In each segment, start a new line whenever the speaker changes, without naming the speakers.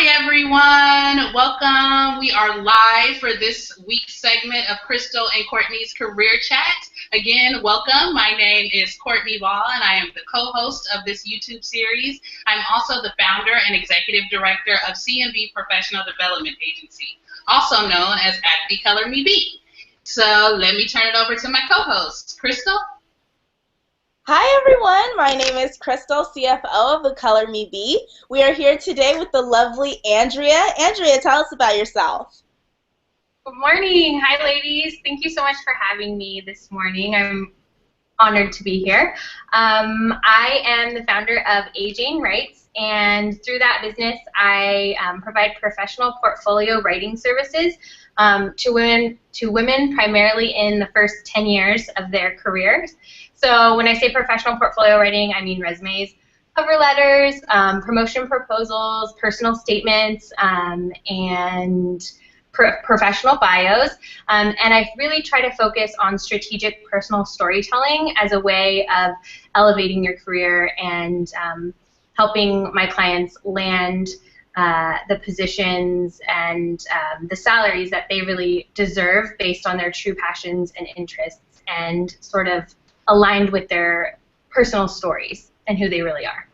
Hi everyone, welcome. We are live for this week's segment of Krystal and Courtney's Career Chat. Again, welcome. My name is Courtney Ball and I am the co-host of this YouTube series. I'm also the founder and executive director of CMB Professional Development Agency, also known as At The Color Me Be. So let me turn it over to my co-host, Krystal.
Hi everyone, my name is Krystal, CFO of The Color Me Be. We are here today with the lovely Andrea. Andrea, tell us about yourself.
Good morning. Hi ladies. Thank you so much for having me this morning. I'm honored to be here. I am the founder of Jayne Writes, and through that business I provide professional portfolio writing services to women primarily in the first 10 years of their careers. So when I say professional portfolio writing, I mean resumes, cover letters, promotion proposals, personal statements, and professional bios. And I really try to focus on strategic personal storytelling as a way of elevating your career and helping my clients land the positions and the salaries that they really deserve based on their true passions and interests and sort of aligned with their personal stories and who they really are.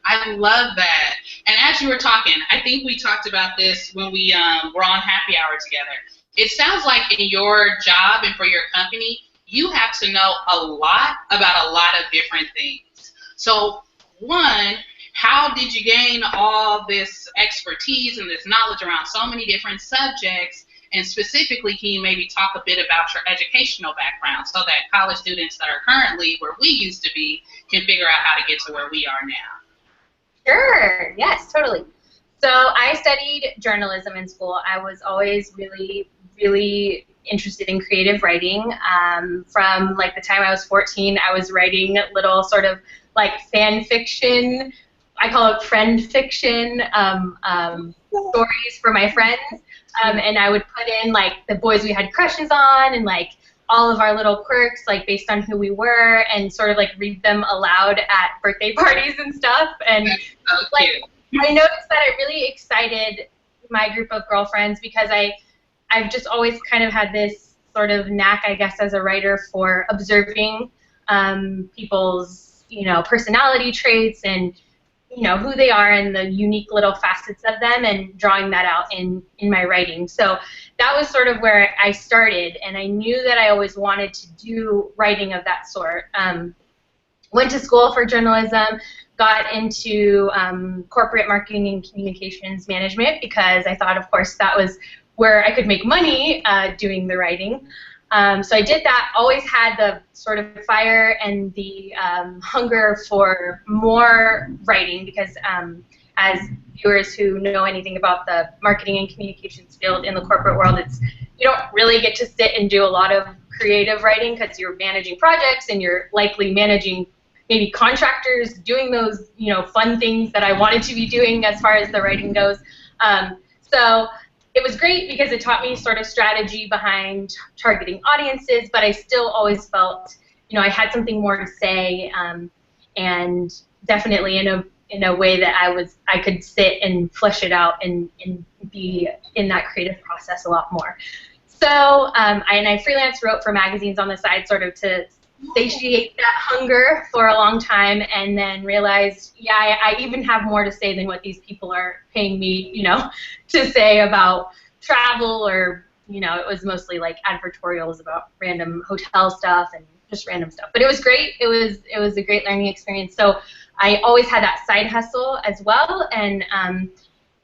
I love that. And as you were talking, I think we talked about this when we were on happy hour together. It sounds like in your job and for your company, you have to know a lot about a lot of different things. So, one, how did you gain all this expertise and this knowledge around so many different subjects? And specifically, can you maybe talk a bit about your educational background so that college students that are currently where we used to be can figure out how to get to where we are now?
Sure. Yes, totally. So I studied journalism in school. I was always really, really interested in creative writing. From like the time I was 14, I was writing little sort of like fan fiction. I call it friend fiction stories for my friends. And I would put in like the boys we had crushes on and like all of our little quirks like based on who we were and sort of like read them aloud at birthday parties and stuff. And like I noticed that it really excited my group of girlfriends because I've just always kind of had this sort of knack, I guess, as a writer for observing people's, personality traits and who they are and the unique little facets of them and drawing that out in my writing. So that was sort of where I started, and I knew that I always wanted to do writing of that sort. Went to school for journalism, got into corporate marketing and communications management because I thought, of course, that was where I could make money doing the writing. So I did that, always had the sort of fire and the hunger for more writing because as viewers who know anything about the marketing and communications field in the corporate world, you don't really get to sit and do a lot of creative writing because you're managing projects and you're likely managing maybe contractors doing those fun things that I wanted to be doing as far as the writing goes. So it was great because it taught me sort of strategy behind targeting audiences, but I still always felt, I had something more to say, and definitely in a way that I could sit and flesh it out and be in that creative process a lot more. So I freelance wrote for magazines on the side, sort of to satiate that hunger for a long time, and then realized, I even have more to say than what these people are paying me, to say about travel or, it was mostly like advertorials about random hotel stuff and just random stuff. But it was great. It was a great learning experience. So I always had that side hustle as well, and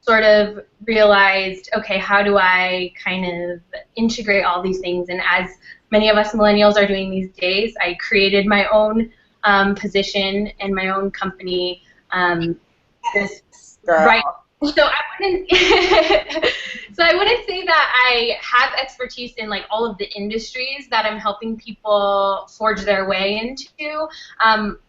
sort of realized, okay, how do I kind of integrate all these things? And as many of us millennials are doing these days, I created my own position and my own company. Right. So I wouldn't say that I have expertise in like all of the industries that I'm helping people forge their way into,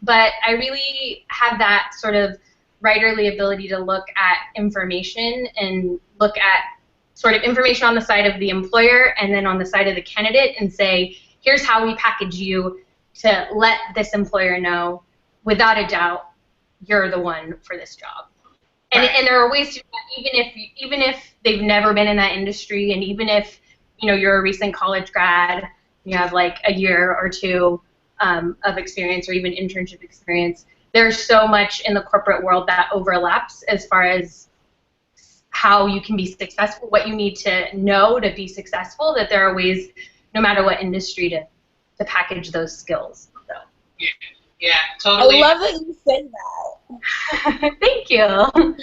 but I really have that sort of writerly ability to look at information and look at sort of information on the side of the employer and then on the side of the candidate and say, here's how we package you to let this employer know without a doubt you're the one for this job. And there are ways to do that, even if they've never been in that industry, and even if you're a recent college grad, you have like a year or two of experience or even internship experience. There's so much in the corporate world that overlaps as far as how you can be successful, what you need to know to be successful, that there are ways, no matter what industry, to package those skills. So.
Yeah, totally.
I love that you say that.
Thank you.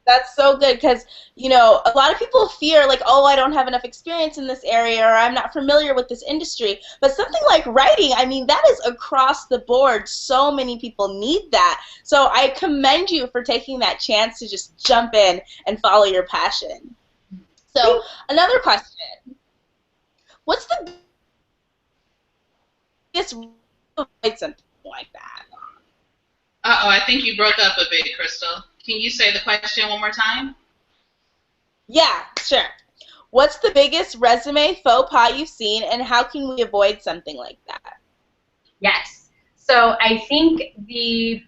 That's so good because, a lot of people fear like, oh, I don't have enough experience in this area or I'm not familiar with this industry. But something like writing, I mean, that is across the board. So many people need that. So I commend you for taking that chance to just jump in and follow your passion. So another question. What's the biggest something like that?
Uh-oh, I think you broke up a bit, Krystal. Can you say the question one more time?
Yeah, sure. What's the biggest resume faux pas you've seen, and how can we avoid something like that?
Yes. So I think the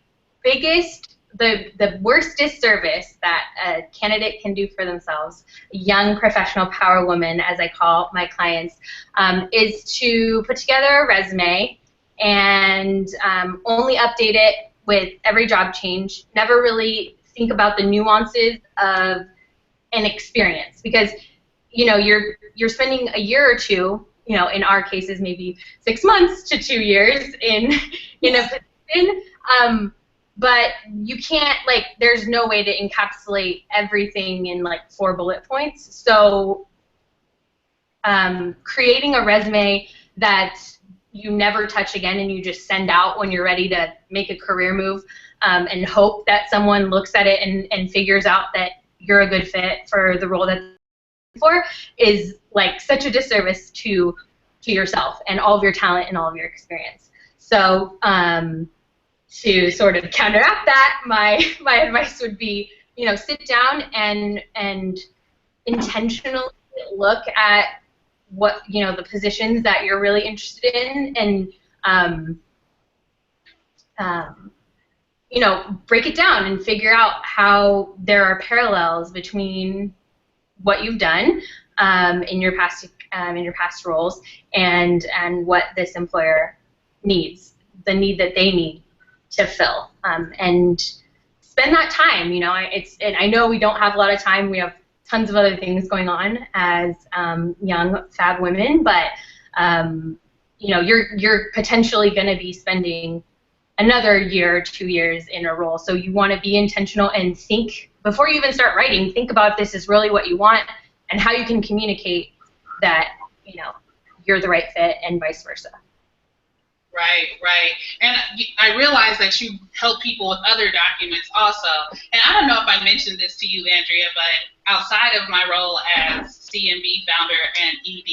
biggest, the worst disservice that a candidate can do for themselves, a young professional power woman, as I call my clients, is to put together a resume and only update it with every job change, never really think about the nuances of an experience, because you're spending a year or two, in our cases maybe 6 months to 2 years in a position, but you can't, like, there's no way to encapsulate everything in like 4 bullet points. So creating a resume that you never touch again and you just send out when you're ready to make a career move, and hope that someone looks at it and figures out that you're a good fit for the role that for, is like such a disservice to yourself and all of your talent and all of your experience. So to sort of counteract that, my advice would be, sit down and intentionally look at what, the positions that you're really interested in, and break it down and figure out how there are parallels between what you've done in your past roles and what this employer needs, the need that they need to fill, and spend that time. And I know we don't have a lot of time. We have tons of other things going on as young fab women, but you're potentially going to be spending another year or 2 years in a role. So you want to be intentional and think, before you even start writing, think about if this is really what you want and how you can communicate that, you're the right fit and vice versa.
Right. And I realize that you help people with other documents also. And I don't know if I mentioned this to you, Andrea, but outside of my role as CMB founder and ED,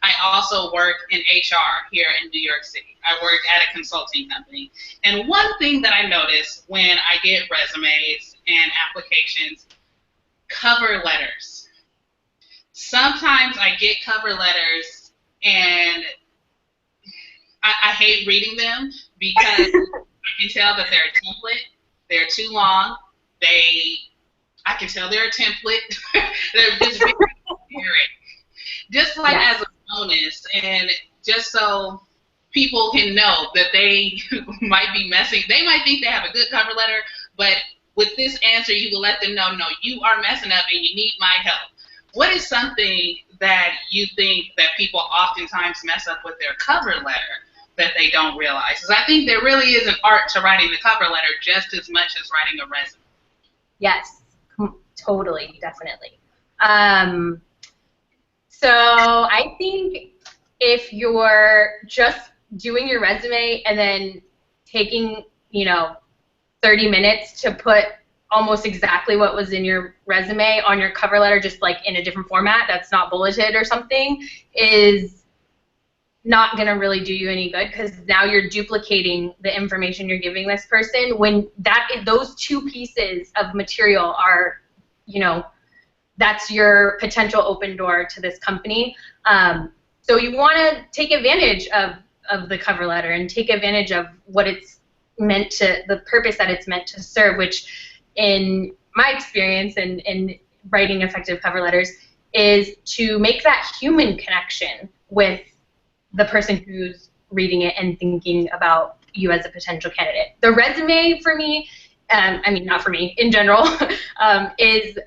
I also work in HR here in New York City. I work at a consulting company. And one thing that I notice when I get resumes and applications, cover letters. Sometimes I get cover letters and I hate reading them because I can tell that they're a template. They're too long. I can tell they're a template. They're just very generic. Just like as a bonus, and just so people can know that they might be messing. They might think they have a good cover letter, but with this answer, you will let them know, no, you are messing up and you need my help. What is something that you think that people oftentimes mess up with their cover letter that they don't realize? Because I think there really is an art to writing the cover letter just as much as writing a resume.
Yes, totally, definitely. So I think if you're just doing your resume and then taking, 30 minutes to put almost exactly what was in your resume on your cover letter, just like in a different format that's not bulleted or something, is not going to really do you any good, because now you're duplicating the information you're giving this person, when those two pieces of material are, that's your potential open door to this company. So you want to take advantage of the cover letter and take advantage of what it's meant to, the purpose that it's meant to serve, which in my experience in writing effective cover letters is to make that human connection with the person who's reading it and thinking about you as a potential candidate. The resume for me, I mean not for me, in general, is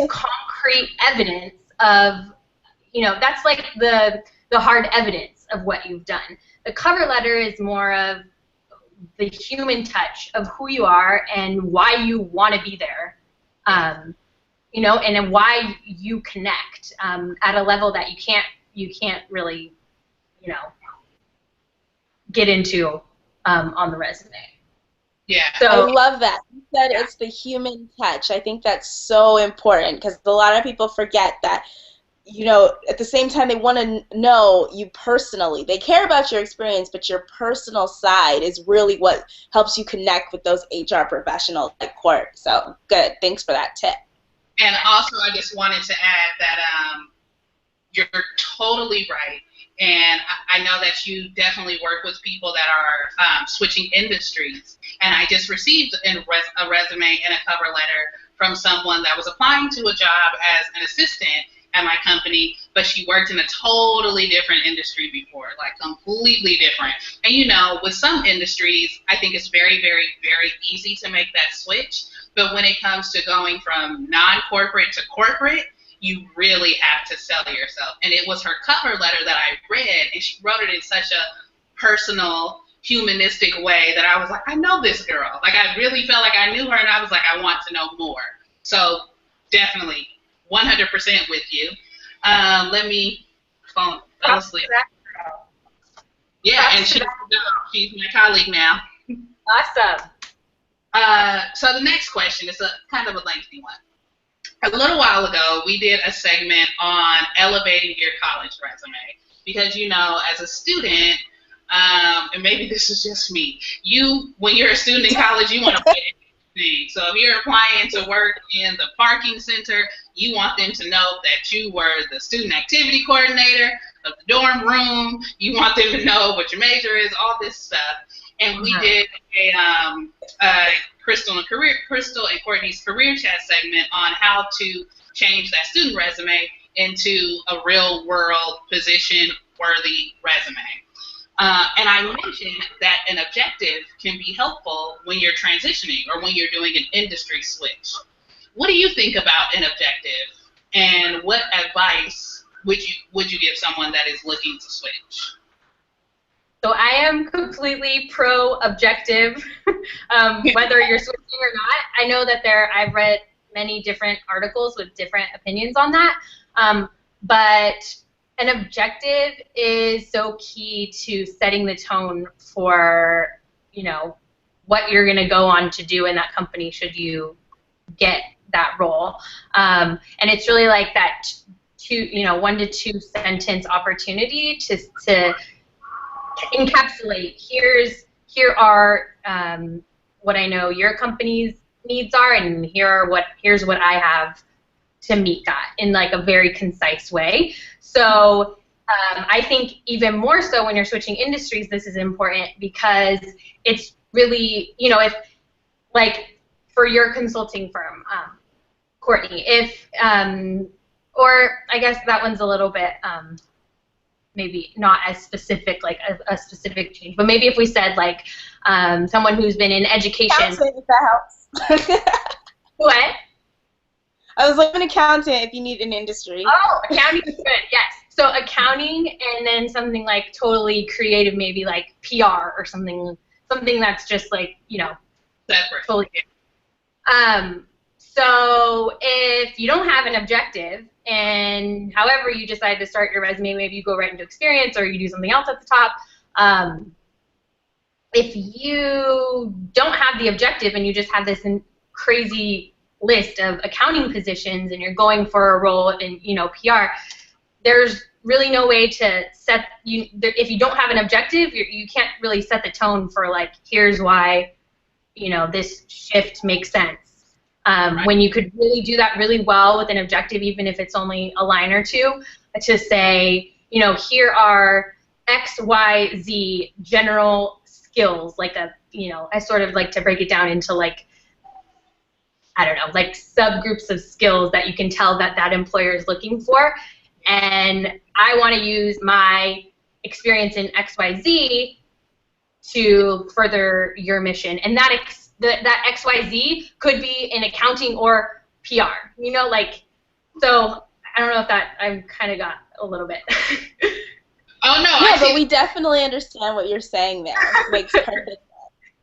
concrete evidence of, that's like the hard evidence of what you've done. The cover letter is more of the human touch of who you are and why you want to be there, and then why you connect at a level that you can't really, get into on the resume.
Yeah.
So I love that. You said it's the human touch. I think that's so important because a lot of people forget that, at the same time they want to know you personally. They care about your experience, but your personal side is really what helps you connect with those HR professionals like Court. So good. Thanks for that tip.
And also, I just wanted to add that you're totally right. And I know that you definitely work with people that are switching industries. And I just received a resume and a cover letter from someone that was applying to a job as an assistant at my company, but she worked in a totally different industry before, like completely different. And with some industries, I think it's very, very, very easy to make that switch. But when it comes to going from non-corporate to corporate, you really have to sell yourself. And it was her cover letter that I read, and she wrote it in such a personal, humanistic way that I was like, I know this girl. Like, I really felt like I knew her, and I was like, I want to know more. So definitely 100% with you. Let me phone. Fell asleep. Yeah, and she's my colleague now.
Awesome.
So the next question is a kind of a lengthy one. A little while ago, we did a segment on elevating your college resume because, as a student, and maybe this is just me, when you're a student in college, you want to fit anything. So if you're applying to work in the parking center, you want them to know that you were the student activity coordinator of the dorm room. You want them to know what your major is, all this stuff. And we did a Krystal and Courtney's career chat segment on how to change that student resume into a real-world position-worthy resume. And I mentioned that an objective can be helpful when you're transitioning or when you're doing an industry switch. What do you think about an objective, and what advice would you give someone that is looking to switch?
So I am completely pro-objective, whether you're switching or not. I know that I've read many different articles with different opinions on that, but an objective is so key to setting the tone for, what you're going to go on to do in that company should you get that role. And it's really like that 1 to 2 sentence opportunity to encapsulate, here are what I know your company's needs are, and here's what I have to meet that in like a very concise way. So I think even more so when you're switching industries, this is important because it's really, if like for your consulting firm, Courtney, or I guess that one's a little bit maybe not as specific, like a specific change, but maybe if we said like someone who's been in education.
Accountant, if that helps.
What?
I was like an accountant if you need an industry.
Oh, accounting is good, yes. So accounting and then something like totally creative, maybe like PR or something that's just like,
separate.
Totally good. So if you don't have an objective, and however you decide to start your resume, maybe you go right into experience or you do something else at the top. If you don't have the objective and you just have this crazy list of accounting positions and you're going for a role in PR, there's really no way to set if you don't have an objective, you can't really set the tone for like, here's why this shift makes sense. When you could really do that really well with an objective, even if it's only a line or two, to say, here are X, Y, Z general skills, like I sort of like to break it down into like I don't know, like subgroups of skills that you can tell that that employer is looking for. And I want to use my experience in XYZ to further your mission. And that XYZ could be in accounting or PR, you know, like, so I don't know if that, I kind of got a little bit.
Oh, no.
Yeah, but we definitely understand what you're saying there. Makes perfect sense.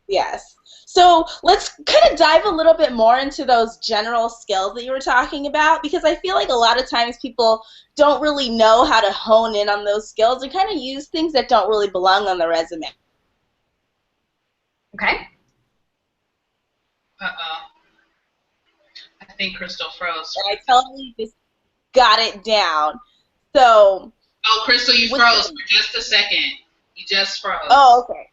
Yes. So let's kind of dive a little bit more into those general skills that you were talking about, because I feel like a lot of times people don't really know how to hone in on those skills and kind of use things that don't really belong on the resume.
Okay.
Uh-oh. I think Krystal froze.
And I totally just got it down. So.
Oh, Krystal, you froze for just a second. You just froze.
Oh, okay.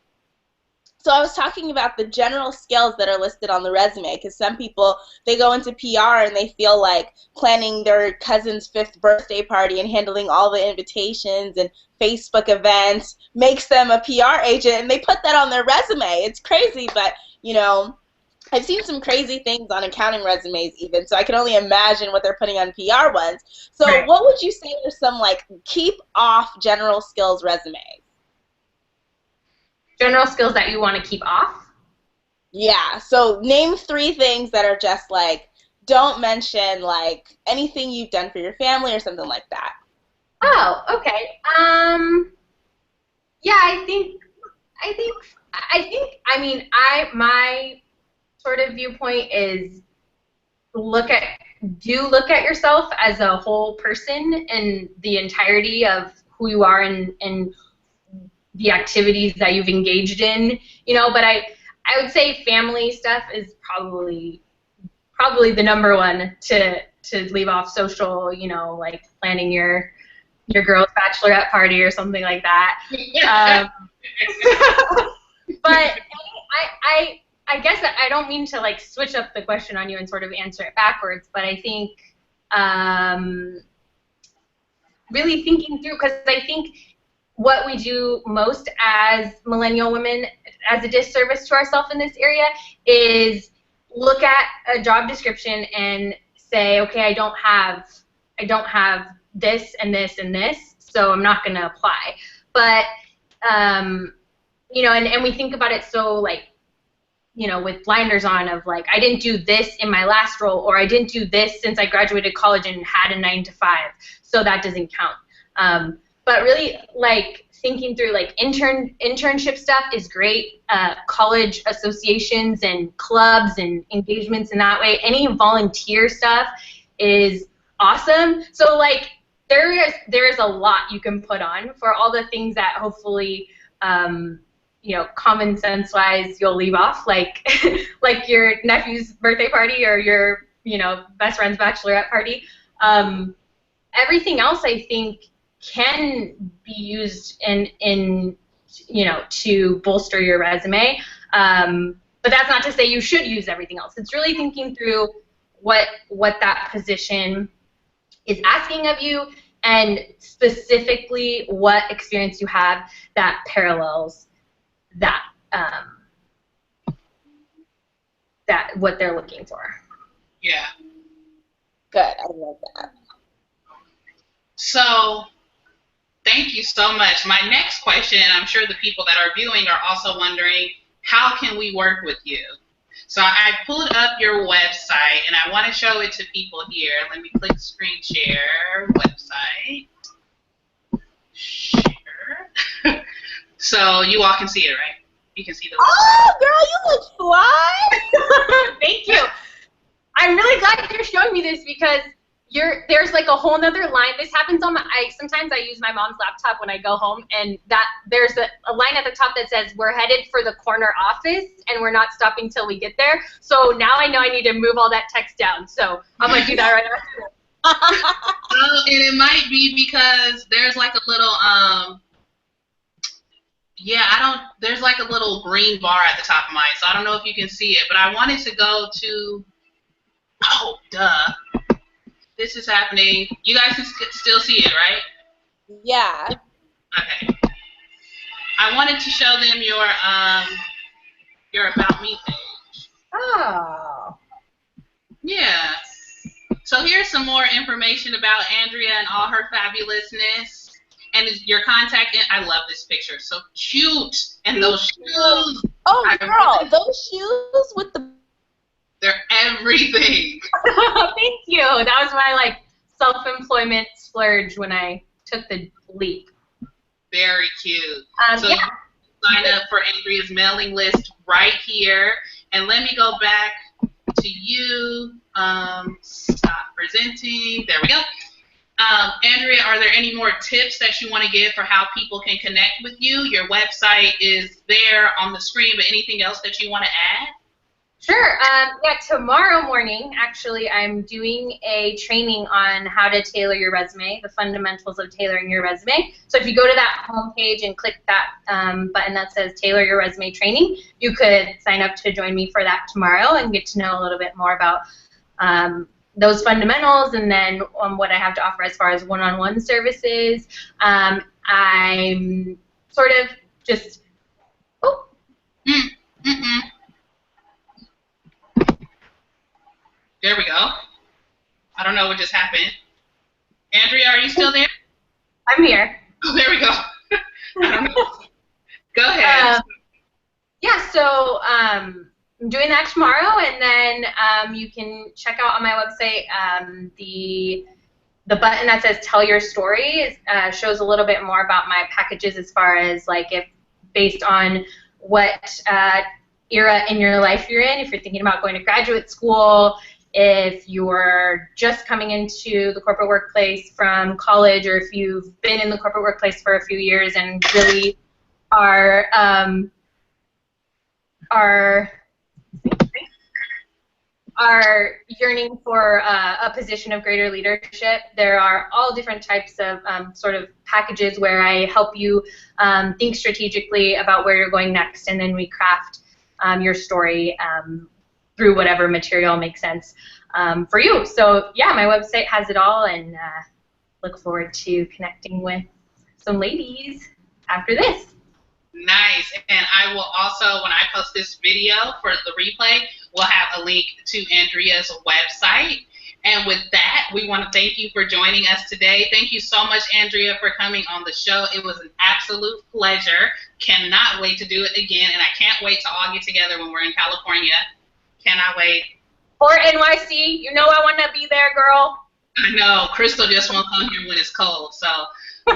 So I was talking about the general skills that are listed on the resume, because some people, they go into PR and they feel like planning their cousin's 5th birthday party and handling all the invitations and Facebook events makes them a PR agent, and they put that on their resume. It's crazy, but, you know, I've seen some crazy things on accounting resumes even, so I can only imagine what they're putting on PR ones. So
right.
What would you say are some, like, keep off general skills resumes?
General skills that you want to keep off?
Yeah, so name 3 things that are just like, don't mention like anything you've done for your family or something like that.
Oh, okay. Yeah, I mean, my sort of viewpoint is look at yourself as a whole person and the entirety of who you are and the activities that you've engaged in, you know, but I would say family stuff is probably the number one to leave off. Social, you know, like planning your girl's bachelorette party or something like that. But I guess I don't mean to like switch up the question on you and sort of answer it backwards, but I think really thinking through, because I think what we do most as millennial women as a disservice to ourselves in this area is look at a job description and say, okay, I don't have this and this and this, so I'm not going to apply. But you know, and we think about it so like, you know, with blinders on of like, I didn't do this in my last role, or I didn't do this since I graduated college and had a 9-to-5, so that doesn't count. But really, like, thinking through, like, internship stuff is great. College associations and clubs and engagements in that way. Any volunteer stuff is awesome. So, like, there is a lot you can put on for all the things that hopefully, you know, common sense-wise you'll leave off, like, like your nephew's birthday party or your, you know, best friend's bachelorette party. Everything else, I think, can be used in you know, to bolster your resume, but that's not to say you should use everything else. It's really thinking through what that position is asking of you, and specifically what experience you have that parallels that that what they're looking for.
Yeah.
Good, I love that.
So, thank you so much. My next question, and I'm sure the people that are viewing are also wondering, how can we work with you? So I pulled up your website, and I want to show it to people here. Let me click screen share website. Share. So you all can see it, right? You can see the website.
Oh, girl, you look fly!
Thank you. I'm really glad you're showing me this, because there's like a whole nother line. This happens on sometimes I use my mom's laptop when I go home, and there's a line at the top that says, we're headed for the corner office and we're not stopping till we get there. So now I know I need to move all that text down. So I'm going to do that right now.
And it might be because there's like a little, there's like a little green bar at the top of mine. So I don't know if you can see it, but I wanted to go to, oh, duh. This is happening. You guys can still see it, right?
Yeah.
Okay. I wanted to show them your About Me page.
Oh.
So here's some more information about Andrea and all her fabulousness. And your contact. I love this picture. So cute. And those shoes.
Oh, girl, those shoes with the...
They're everything.
Thank you. That was my like self-employment splurge when I took the leap.
Very cute. So
Yeah.
sign up for Andrea's mailing list right here. And let me go back to you. Stop presenting. There we go. Andrea, are there any more tips that you want to give for how people can connect with you? Your website is there on the screen, but anything else that you want to add?
Sure. Yeah, tomorrow morning, actually, I'm doing a training on how to tailor your resume, the fundamentals of tailoring your resume. So if you go to that homepage and click that button that says Tailor Your Resume Training, you could sign up to join me for that tomorrow and get to know a little bit more about those fundamentals and then what I have to offer as far as one-on-one services. I'm sort of just... Oh.
There we go. I don't know what just happened. Andrea, are you still there?
I'm here.
Oh, there we go. I don't know. Go ahead.
Yeah, so I'm doing that tomorrow, and then you can check out on my website the button that says Tell Your Story shows a little bit more about my packages as far as like if based on what era in your life you're in, if you're thinking about going to graduate school, if you're just coming into the corporate workplace from college, or if you've been in the corporate workplace for a few years and really are yearning for a position of greater leadership. There are all different types of sort of packages where I help you think strategically about where you're going next, and then we craft your story through whatever material makes sense for you. So yeah, my website has it all, and look forward to connecting with some ladies after this.
Nice. And I will also, when I post this video for the replay, we'll have a link to Andrea's website. And with that, we want to thank you for joining us today. Thank you so much, Andrea, for coming on the show. It was an absolute pleasure. Cannot wait to do it again, and I can't wait to all get together when we're in California. Cannot wait.
Or NYC. You know I want to be there, girl.
I know. Krystal just won't come here when it's cold, so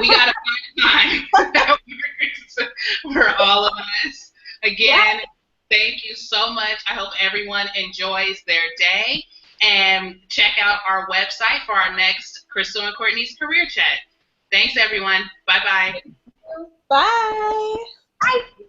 we got to find time for all of us. Again, thank you so much. I hope everyone enjoys their day. And check out our website for our next Krystal and Courtney's Career Chat. Thanks, everyone. Bye-bye.
Bye.
Bye.